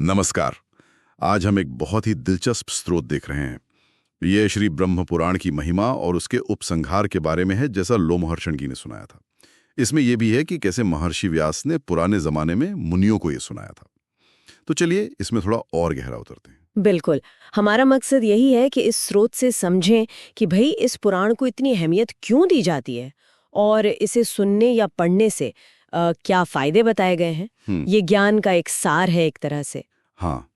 नमस्कार। आज हम एक बहुत ही दिलचस्प स्रोत देख रहे हैं। ये श्री ब्रह्म पुराण की महिमा और उसके उपसंहार के बारे में है, जैसा लोमहर्षण जी ने सुनाया था। इसमें यह भी है कि कैसे महर्षि व्यास ने पुराने जमाने में मुनियों को ये सुनाया था। तो चलिए इसमें थोड़ा और गहरा उतरते हैं। बिल्कुल। हमारा मकसद यही है कि इस स्रोत से समझें कि भाई इस पुराण को इतनी अहमियत क्यों दी जाती है और इसे सुनने या पढ़ने से क्या फायदे बताए गए हैं। ये ज्ञान का एक सार है एक तरह से। हाँ,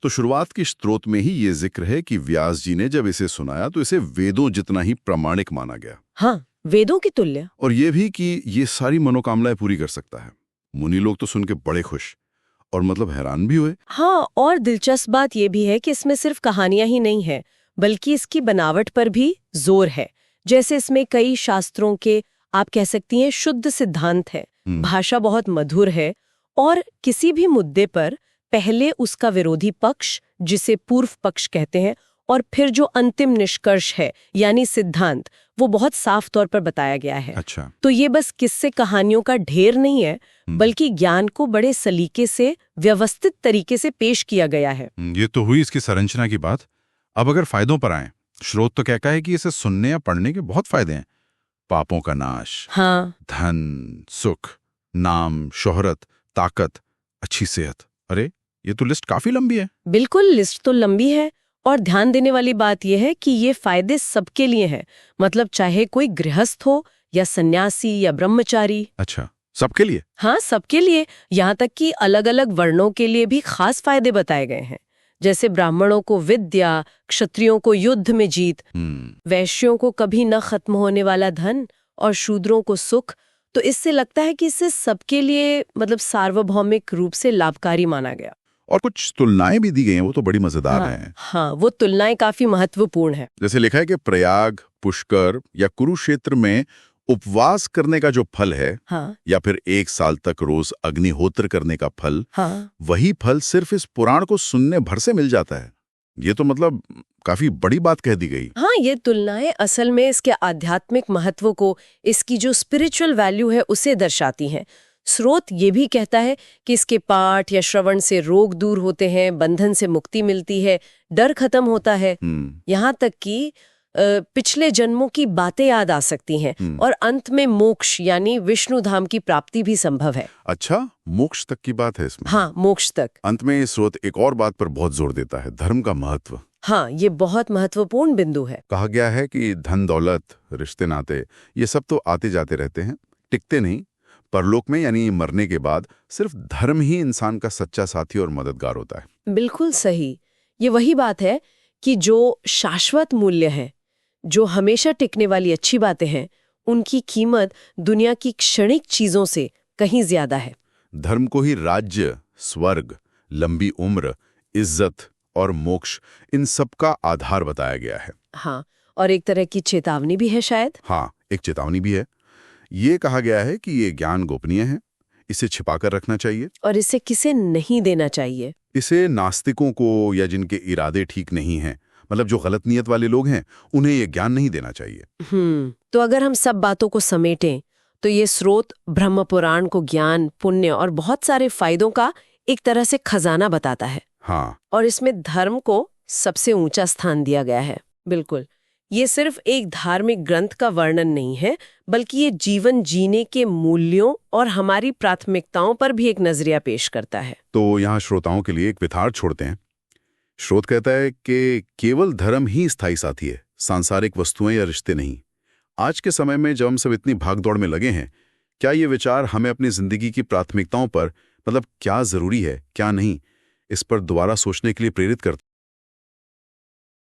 तो शुरुआत की स्त्रोत में ही ये जिक्र है कि व्यास जी ने जब इसे सुनाया तो इसे वेदों जितना ही प्रामाणिक माना गया। हाँ, वेदों की तुल्य। और ये भी कि ये सारी मनोकामनाएं पूरी कर सकता है। मुनि लोग तो सुन के बड़े खुश और मतलब हैरान भी हुए। हाँ, और दिलचस्प बात यह भी है कि इसमें सिर्फ कहानियां ही नहीं है, बल्कि इसकी बनावट पर भी जोर है। जैसे इसमें कई शास्त्रों के, आप कह सकती हैं, शुद्ध सिद्धांत है। भाषा बहुत मधुर है और किसी भी मुद्दे पर पहले उसका विरोधी पक्ष, जिसे पूर्व पक्ष कहते हैं, और फिर जो अंतिम निष्कर्ष है यानी सिद्धांत, वो बहुत साफ तौर पर बताया गया है। अच्छा। तो ये बस किस्से कहानियों का ढेर नहीं है, बल्कि ज्ञान को बड़े सलीके से, व्यवस्थित तरीके से पेश किया गया है। ये तो हुई इसकी संरचना की बात। अब अगर फायदों पर आए, स्रोत तो कहता है कि इसे सुनने या पढ़ने के बहुत फायदे हैं। पापों का नाश, हाँ, धन, सुख, नाम, शोहरत, ताकत, अच्छी सेहत। अरे ये तो लिस्ट काफी लंबी है। बिल्कुल, लिस्ट तो लंबी है। और ध्यान देने वाली बात यह है कि ये फायदे सबके लिए हैं। मतलब चाहे कोई गृहस्थ हो या सन्यासी या ब्रह्मचारी। अच्छा, सबके लिए? हाँ, सबके लिए। यहाँ तक कि अलग अलग वर्णों के लिए भी खास फायदे बताए गए हैं। जैसे ब्राह्मणों को विद्या, क्षत्रियों को युद्ध में जीत, वैश्यों को कभी न खत्म होने वाला धन और शूद्रों को सुख। तो इससे लगता है कि इसे सबके लिए मतलब सार्वभौमिक रूप से लाभकारी माना गया। और कुछ तुलनाएं भी दी गई हैं, वो तो बड़ी मजेदार हैं। हाँ, वो तुलनाएं काफी महत्वपूर्ण है। जैसे लिखा है कि प्रयाग, पुष्कर या कुरुक्षेत्र में उपवास करने का जो फल है, हाँ, या फिर 1 साल तक रोज अग्निहोत्र करने का फल, हाँ, वही फल सिर्फ इस पुराण को सुनने भर से मिल जाता है। ये तो मतलब काफी बड़ी बात कह दी गई। हाँ, ये तुलनाएं असल में इसके आध्यात्मिक महत्व को, इसकी जो स्पिरिचुअल वैल्यू है, उसे दर्शाती हैं। स्रोत ये भी कहता है कि इसके पाठ या श्रवण से रोग दूर होते हैं, बंधन से मुक्ति मिलती है, डर खत्म होता है, यहाँ तक कि पिछले जन्मों की बातें याद आ सकती हैं, और अंत में मोक्ष यानी विष्णु धाम की प्राप्ति भी संभव है। अच्छा, मोक्ष तक की बात है इसमें? हाँ, मोक्ष तक। अंत में ये स्रोत एक और बात पर बहुत जोर देता है, धर्म का महत्व। हाँ, ये बहुत महत्वपूर्ण बिंदु है। कहा गया है कि धन दौलत, रिश्ते नाते, ये सब तो आते जाते रहते हैं, टिकते नहीं। परलोक में यानी मरने के बाद सिर्फ धर्म ही इंसान का सच्चा साथी और मददगार होता है। बिल्कुल सही। ये वही बात है कि जो शाश्वत मूल्य है, जो हमेशा टिकने वाली अच्छी बातें हैं, उनकी कीमत दुनिया की क्षणिक चीजों से कहीं ज्यादा है। धर्म को ही राज्य, स्वर्ग, लंबी उम्र, इज्जत और मोक्ष, इन सब का आधार बताया गया है। हाँ, और एक तरह की चेतावनी भी है शायद। हाँ, एक चेतावनी भी है। ये कहा गया है कि ये ज्ञान गोपनीय है, इसे छिपाकर रखना चाहिए और इसे किसे नहीं देना चाहिए। इसे नास्तिकों को या जिनके इरादे ठीक नहीं हैं, मतलब जो गलत नियत वाले लोग हैं, उन्हें ये ज्ञान नहीं देना चाहिए। तो अगर हम सब बातों को समेटें तो ये स्रोत ब्रह्म पुराण को ज्ञान, पुण्य और बहुत सारे फायदों का एक तरह से खजाना बताता है। हाँ, और इसमें धर्म को सबसे ऊंचा स्थान दिया गया है। बिल्कुल, ये सिर्फ एक धार्मिक ग्रंथ का वर्णन नहीं है, बल्कि ये जीवन जीने के मूल्यों और हमारी प्राथमिकताओं पर भी एक नजरिया पेश करता है। तो यहाँ श्रोताओं के लिए एक विचार छोड़ते हैं। स्रोत कहता है कि केवल धर्म ही स्थायी साथी है, सांसारिक वस्तुएं या रिश्ते नहीं। आज के समय में जब हम सब इतनी भागदौड़ में लगे हैं, क्या ये विचार हमें अपनी जिंदगी की प्राथमिकताओं पर, मतलब क्या जरूरी है क्या नहीं, इस पर दोबारा सोचने के लिए प्रेरित करता है।